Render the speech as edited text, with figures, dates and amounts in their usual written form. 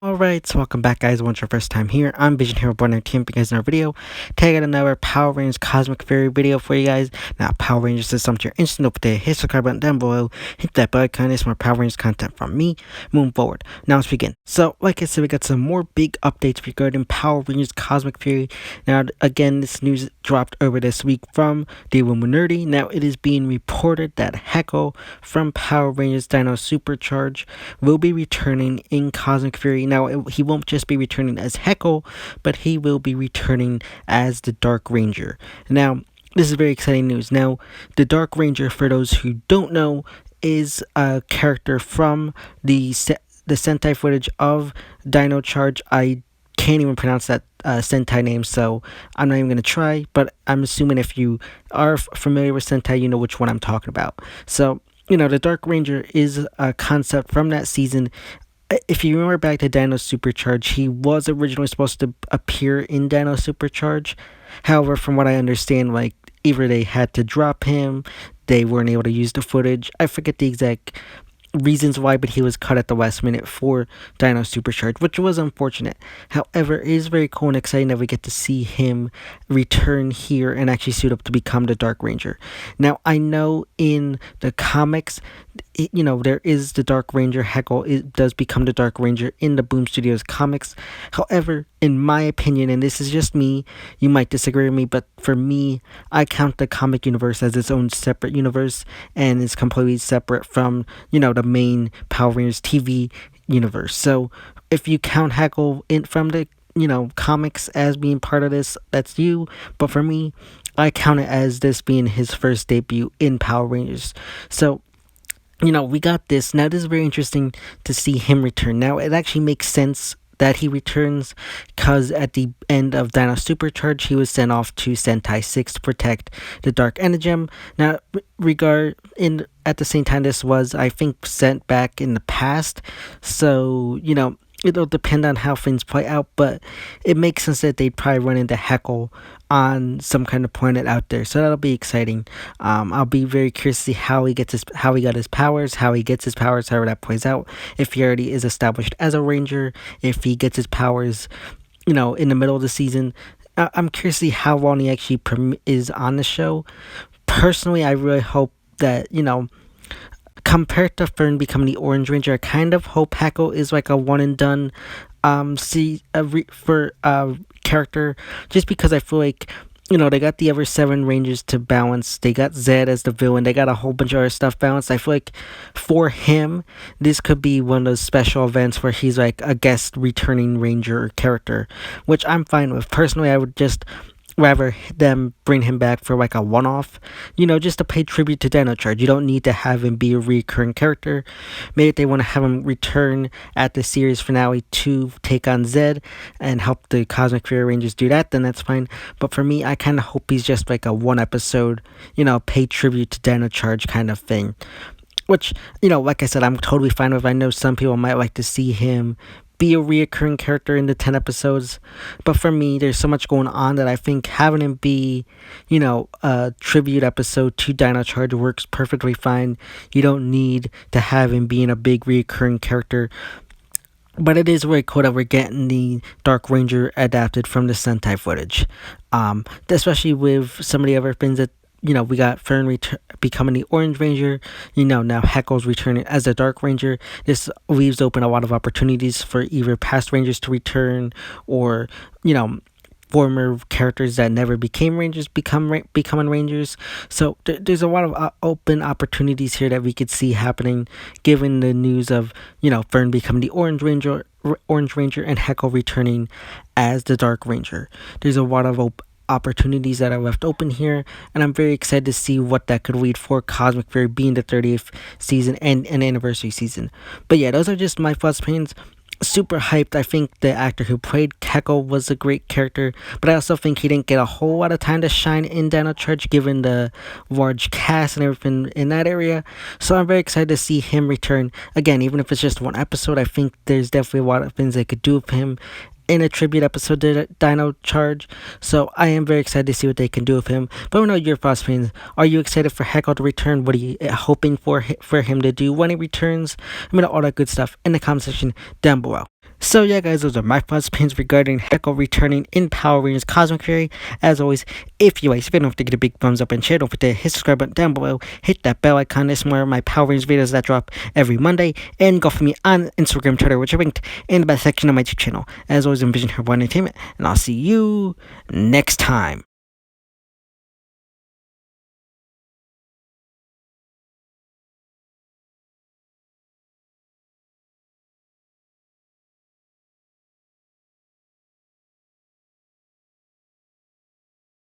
Alright, so welcome back guys. Once your first time here, I'm Vision Hero Born 19 because in our video, today I got another Power Rangers Cosmic Fury video for you guys. Now, Power Rangers is something you're instant over there. Hit the subscribe button down below, hit that bell icon, it's more Power Rangers content from me. Moving forward. Now let's begin. So, like I said, we got some more big updates regarding Power Rangers Cosmic Fury. Now, again, this news dropped over this week from Dino Nerdy. Now, it is being reported that Heckyl from Power Rangers Dino Supercharge will be returning in Cosmic Fury. Now, he won't just be returning as Heckyl, but he will be returning as the Dark Ranger. Now, this is very exciting news. Now, the Dark Ranger, for those who don't know, is a character from the Sentai footage of Dino Charge. I can't even pronounce that Sentai name, so I'm not even going to try, but I'm assuming if you are familiar with Sentai, you know which one I'm talking about. So, the Dark Ranger is a concept from that season. If you remember back to Dino Supercharge, he was originally supposed to appear in Dino Supercharge. However, from what I understand, either they had to drop him, they weren't able to use the footage. I forget the exact reasons why, but he was cut at the last minute for Dino Supercharge, which was unfortunate. However, it is very cool and exciting that we get to see him return here and actually suit up to become the Dark Ranger. Now, I know in the comics, there is the Dark Ranger. Heckyl does become the Dark Ranger in the Boom Studios comics. However, in my opinion, and this is just me, you might disagree with me, but for me, I count the comic universe as its own separate universe, and it's completely separate from, the main Power Rangers TV universe. So, if you count Heckyl from the, comics as being part of this, that's you. But for me, I count it as this being his first debut in Power Rangers. So, we got this. Now, this is very interesting to see him return. Now, it actually makes sense that he returns because at the end of Dino Supercharge, he was sent off to Sentai 6 to protect the Dark Energem. Now, at the same time, this was, I think, sent back in the past. So, it'll depend on how things play out, but it makes sense that they'd probably run into Heckyl on some kind of planet out there, so that'll be exciting. I'll be very curious to see how he got his powers, however that plays out. If he already is established as a ranger, if he gets his powers, in the middle of the season. I'm curious to see how long he actually is on the show. Personally, I really hope that compared to Fern becoming the Orange Ranger, I kind of hope Heckyl is like a one and done character, just because I feel like they got the other 7 Rangers to balance. They got Zed as the villain. They got a whole bunch of other stuff balanced. I feel like for him, this could be one of those special events where he's like a guest returning Ranger character, which I'm fine with. Personally, I would just rather them bring him back for like a one-off, just to pay tribute to Dino Charge. You don't need to have him be a recurring character. Maybe if they want to have him return at the series finale to take on Zed and help the Cosmic Fury Rangers do that, then that's fine. But for me, I kind of hope he's just like a one episode, pay tribute to Dino Charge kind of thing. Which, like I said, I'm totally fine with. I know some people might like to see him be a reoccurring character in the 10 episodes, but for me, there's so much going on that I think having him be, a tribute episode to Dino Charge works perfectly fine. You don't need to have him being a big reoccurring character. But it is really cool that we're getting the Dark Ranger adapted from the Sentai footage, especially with some of the other things that we got Fern becoming the Orange Ranger. Now Heckyl's returning as the Dark Ranger. This leaves open a lot of opportunities for either past Rangers to return or, former characters that never became Rangers becoming Rangers. So there's a lot of open opportunities here that we could see happening, given the news of, Fern becoming the Orange Ranger and Heckyl returning as the Dark Ranger. There's a lot of opportunities that are left open here, and I'm very excited to see what that could lead for Cosmic Fury being the 30th season and an anniversary season. But yeah, those are just my thoughts, opinions. Super hyped. I think the actor who played Heckyl was a great character, but I also think he didn't get a whole lot of time to shine in Dino Charge given the large cast and everything in that area. So I'm very excited to see him return again, even if it's just one episode. I think there's definitely a lot of things they could do with him in a tribute episode to Dino charge. So I am very excited to see what they can do with him. But we know your thoughts, friends. Are you excited for Heckyl to return? What are you hoping for him to do when he returns? All that good stuff in the comment section down below. So yeah guys, those are my thoughts opinions regarding Heckyl returning in Power Rangers Cosmic Fury. As always, if you like this video, don't forget to give a big thumbs up and share. Don't forget to hit the subscribe button down below. Hit that bell icon. This is more of my Power Rangers videos that drop every Monday. And go for me on Instagram, Twitter, which are linked in the back section of my YouTube channel. As always, Envision Her Entertainment, and I'll see you next time.